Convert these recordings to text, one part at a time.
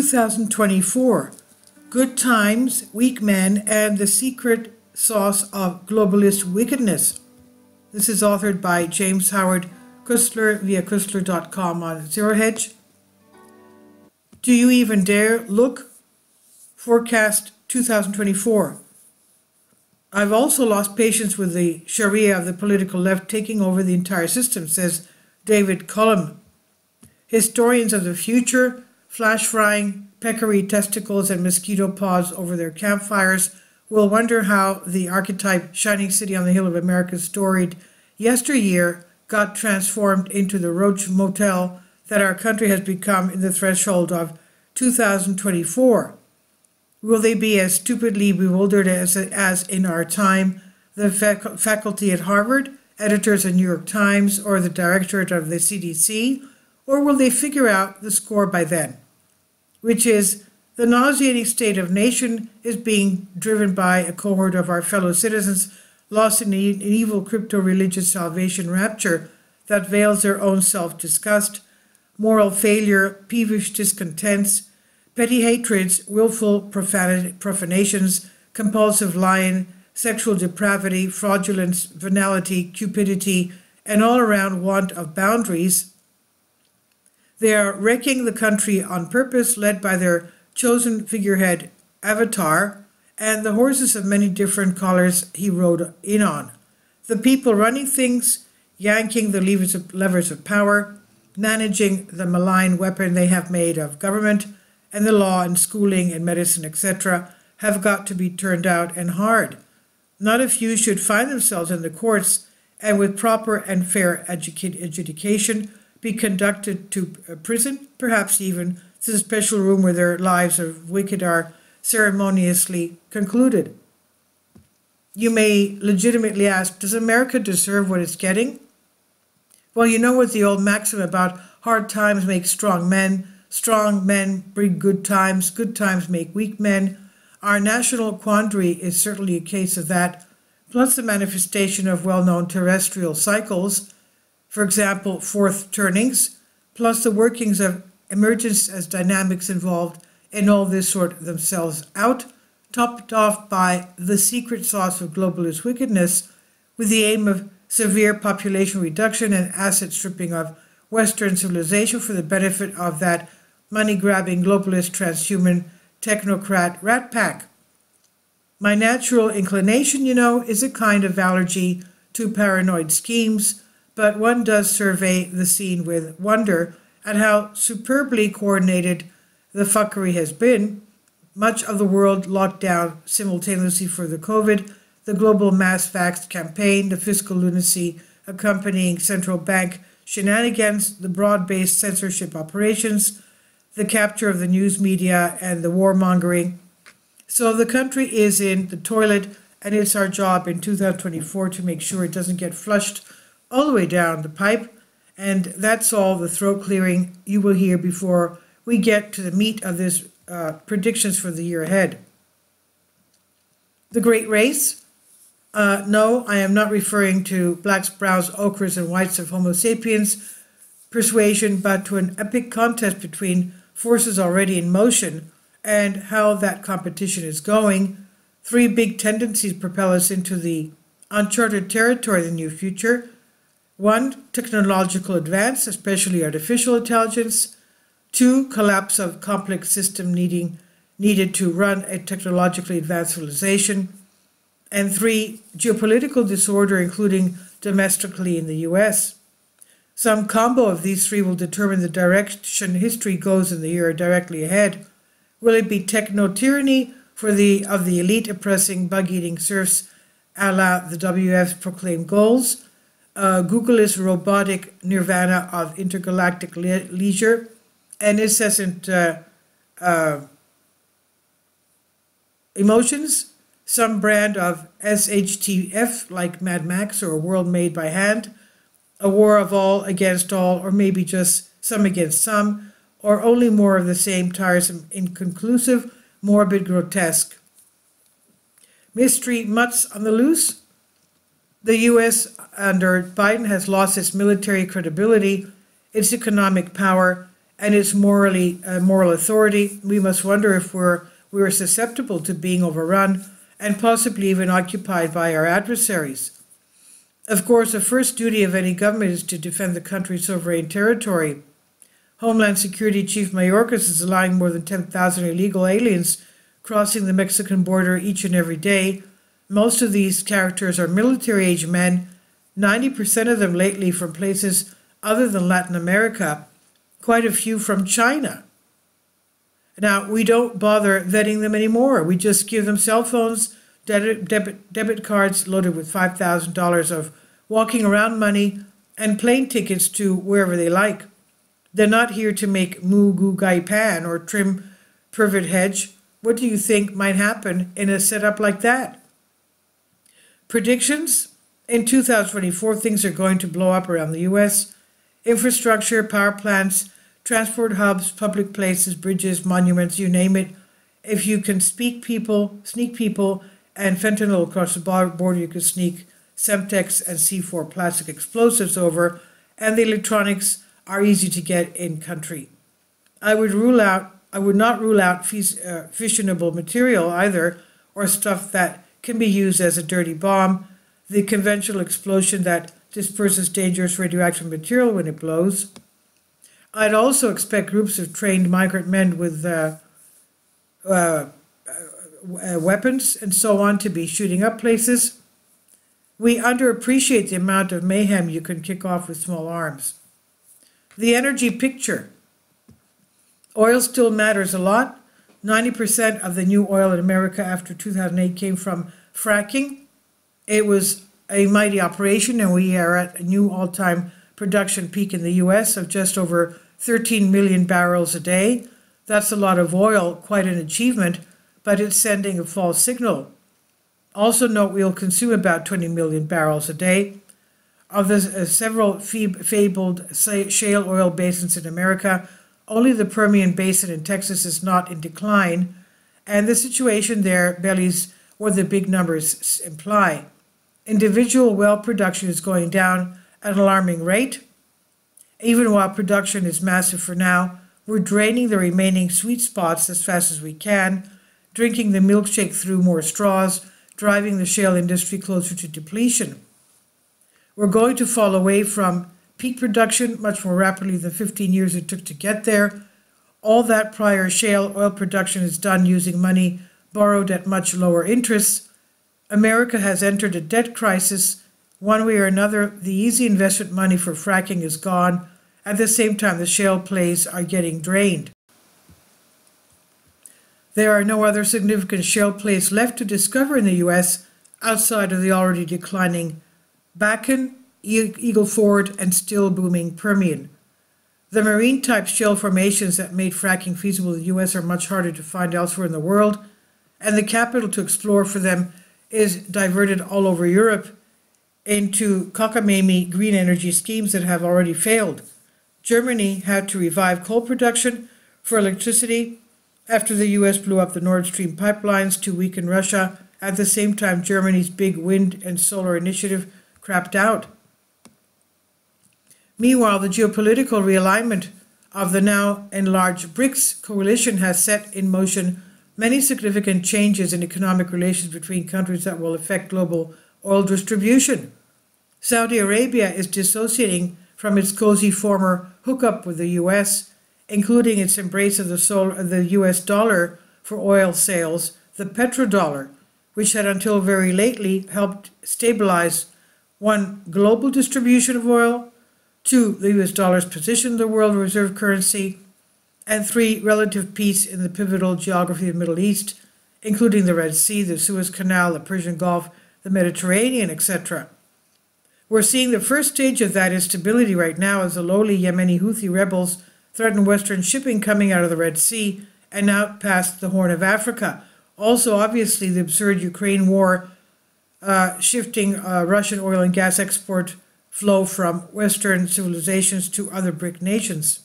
2024, Good Times, Weak Men, and the Secret Sauce of Globalist Wickedness. This is authored by James Howard Chrysler via Chrysler.com on Zero Hedge. Do you even dare look? Forecast 2024. I've also lost patience with the Sharia of the political left taking over the entire system, says David Cullum. Historians of the future, flash frying peccary testicles and mosquito paws over their campfires, will wonder how the archetype shining city on the hill of America's storied yesteryear got transformed into the roach motel that our country has become in the threshold of 2024. Will they be as stupidly bewildered as in our time, the faculty at Harvard, editors of New York Times, or the directorate of the CDC, or will they figure out the score by then? Which is, the nauseating state of nation is being driven by a cohort of our fellow citizens lost in an evil crypto-religious salvation rapture that veils their own self-disgust, moral failure, peevish discontents, petty hatreds, willful profanations, compulsive lying, sexual depravity, fraudulence, venality, cupidity, and all-around want of boundaries. They are wrecking the country on purpose, led by their chosen figurehead, Avatar, and the horses of many different colors he rode in on. The people running things, yanking the levers of power, managing the malign weapon they have made of government, and the law and schooling and medicine, etc., have got to be turned out and hard. Not a few should find themselves in the courts and with proper and fair adjudication be conducted to prison, perhaps even to the special room where their lives of wicked are ceremoniously concluded. You may legitimately ask, does America deserve what it's getting? Well, you know what the old maxim about hard times make strong men bring good times make weak men. Our national quandary is certainly a case of that, plus the manifestation of well-known terrestrial cycles, for example, fourth turnings, plus the workings of emergence as dynamics involved in all this sort themselves out, topped off by the secret sauce of globalist wickedness, with the aim of severe population reduction and asset stripping of Western civilization for the benefit of that money-grabbing globalist transhuman technocrat rat pack. My natural inclination, is a kind of allergy to paranoid schemes, but one does survey the scene with wonder at how superbly coordinated the fuckery has been. Much of the world locked down simultaneously for the COVID, the global mass vax campaign, the fiscal lunacy accompanying central bank shenanigans, the broad-based censorship operations, the capture of the news media, and the warmongering. So the country is in the toilet, and it's our job in 2024 to make sure it doesn't get flushed all the way down the pipe. And that's all the throat clearing you will hear before we get to the meat of this predictions for the year ahead. The Great Race? No, I am not referring to blacks, browns, ochres, and whites of Homo sapiens persuasion, but to an epic contest between forces already in motion and how that competition is going. Three big tendencies propel us into the uncharted territory of the new future. One, technological advance, especially artificial intelligence. Two, collapse of complex system needed to run a technologically advanced civilization. And three, geopolitical disorder, including domestically in the US. Some combo of these three will determine the direction history goes in the year directly ahead. Will it be techno-tyranny of the elite oppressing bug-eating serfs a la the WF's proclaimed goals? Googleist robotic nirvana of intergalactic leisure and incessant emotions? Some brand of SHTF like Mad Max or a world made by hand? A war of all against all, or maybe just some against some, or only more of the same, tiresome, inconclusive, morbid, grotesque. Mystery mutts on the loose? The U.S. under Biden has lost its military credibility, its economic power, and its moral authority, we must wonder if we're susceptible to being overrun and possibly even occupied by our adversaries. Of course, the first duty of any government is to defend the country's sovereign territory. Homeland Security Chief Mayorkas is allowing more than 10,000 illegal aliens crossing the Mexican border each and every day. Most of these characters are military-age men, 90% of them lately from places other than Latin America, quite a few from China. Now, we don't bother vetting them anymore. We just give them cell phones, debit cards loaded with $5,000 of walking around money, and plane tickets to wherever they like. They're not here to make moo goo gai pan or trim privet hedge. What do you think might happen in a setup like that? Predictions? In 2024, things are going to blow up around the U.S. Infrastructure, power plants, transport hubs, public places, bridges, monuments, you name it. If you can sneak people, and fentanyl across the border, you can sneak Semtex and C4 plastic explosives over, and the electronics are easy to get in country. I would not rule out fissionable material either, or stuff that can be used as a dirty bomb, the conventional explosion that disperses dangerous radioactive material when it blows. I'd also expect groups of trained migrant men with weapons and so on to be shooting up places. We underappreciate the amount of mayhem you can kick off with small arms. The energy picture. Oil still matters a lot. 90% of the new oil in America after 2008 came from fracking. It was a mighty operation, and we are at a new all-time production peak in the U.S. of just over 13 million barrels a day. That's a lot of oil, quite an achievement, but it's sending a false signal. Also note we'll consume about 20 million barrels a day. Of the several fabled shale oil basins in America, only the Permian Basin in Texas is not in decline, and the situation there bellies what the big numbers imply. Individual well production is going down at an alarming rate. Even while production is massive for now, we're draining the remaining sweet spots as fast as we can, drinking the milkshake through more straws, driving the shale industry closer to depletion. We're going to fall away from peak production much more rapidly than 15 years it took to get there. All that prior shale oil production is done using money borrowed at much lower interests. America has entered a debt crisis. One way or another, the easy investment money for fracking is gone. At the same time, the shale plays are getting drained. There are no other significant shale plays left to discover in the U.S. outside of the already declining Bakken, Eagle Ford, and still booming Permian. The marine-type shale formations that made fracking feasible in the U.S. are much harder to find elsewhere in the world, and the capital to explore for them is diverted all over Europe into cockamamie green energy schemes that have already failed. Germany had to revive coal production for electricity after the U.S. blew up the Nord Stream pipelines to weaken Russia. At the same time, Germany's big wind and solar initiative crapped out. Meanwhile, the geopolitical realignment of the now enlarged BRICS coalition has set in motion many significant changes in economic relations between countries that will affect global oil distribution. Saudi Arabia is dissociating from its cozy former hookup with the U.S., including its embrace of the U.S. dollar for oil sales, the petrodollar, which had until very lately helped stabilize 1. Global distribution of oil, 2. The U.S. dollar's position in the world reserve currency, and 3. Relative peace in the pivotal geography of the Middle East, including the Red Sea, the Suez Canal, the Persian Gulf, the Mediterranean, etc. We're seeing the first stage of that instability right now as the lowly Yemeni Houthi rebels threaten Western shipping coming out of the Red Sea and out past the Horn of Africa. Also, obviously, the absurd Ukraine war shifting Russian oil and gas export flow from Western civilizations to other BRIC nations.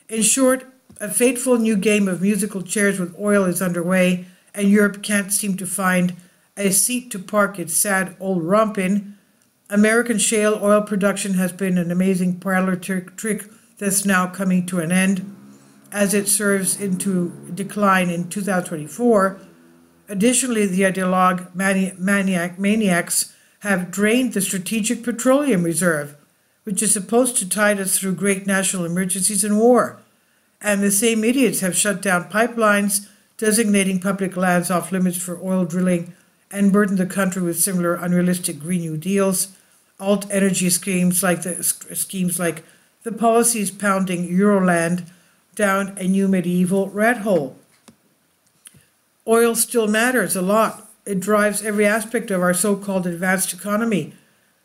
In short, a fateful new game of musical chairs with oil is underway, and Europe can't seem to find a seat to park its sad old rump in. American shale oil production has been an amazing parlor trick that's now coming to an end as it serves into decline in 2024. Additionally, the ideologue maniacs have drained the Strategic Petroleum Reserve, which is supposed to tide us through great national emergencies and war. And the same idiots have shut down pipelines, designating public lands off limits for oil drilling, and burdened the country with similar unrealistic Green New Deals, alt energy schemes like the policies pounding Euroland down a new medieval rat hole. Oil still matters a lot. It drives every aspect of our so-called advanced economy.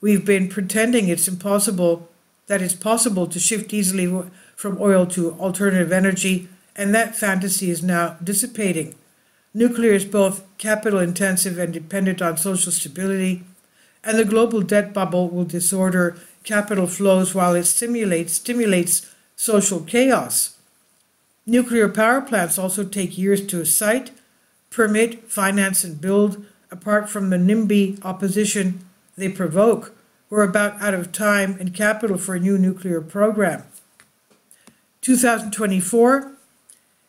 We've been pretending that it's possible to shift easily from oil to alternative energy, and that fantasy is now dissipating. Nuclear is both capital intensive and dependent on social stability, and the global debt bubble will disorder capital flows while it stimulates social chaos. Nuclear power plants also take years to site, permit, finance, and build. Apart from the NIMBY opposition they provoke, we're about out of time and capital for a new nuclear program. 2024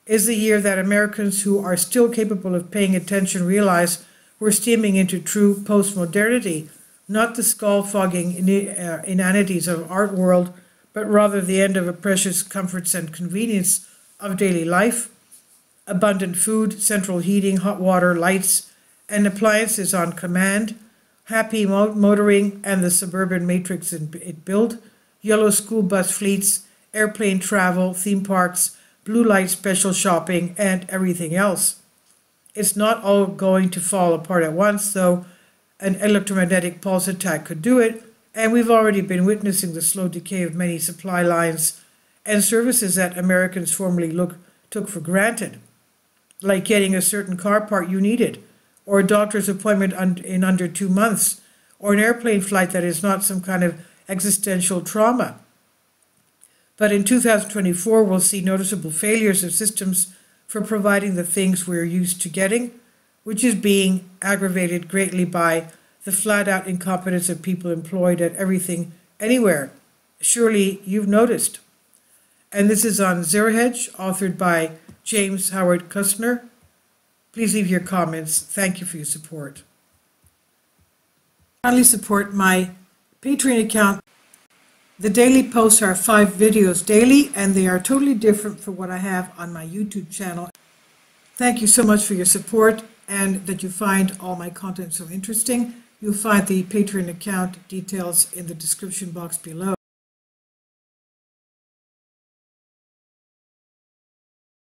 is the year that Americans who are still capable of paying attention realize we're steaming into true postmodernity, not the skull-fogging inanities of art world, but rather the end of a precious comforts and convenience of daily life. Abundant food, central heating, hot water, lights, and appliances on command, happy motoring and the suburban matrix it built, yellow school bus fleets, airplane travel, theme parks, blue light special shopping, and everything else. It's not all going to fall apart at once, though an electromagnetic pulse attack could do it, and we've already been witnessing the slow decay of many supply lines and services that Americans formerly took for granted, like getting a certain car part you needed, or a doctor's appointment in under 2 months, or an airplane flight that is not some kind of existential trauma. But in 2024, we'll see noticeable failures of systems for providing the things we're used to getting, which is being aggravated greatly by the flat-out incompetence of people employed at everything, anywhere. Surely you've noticed. And this is on Zerhedge, authored by James Howard Kushner. Please leave your comments. Thank you for your support. Kindly support my Patreon account. The daily posts are 5 videos daily, and they are totally different from what I have on my YouTube channel. Thank you so much for your support and that you find all my content so interesting. You'll find the Patreon account details in the description box below.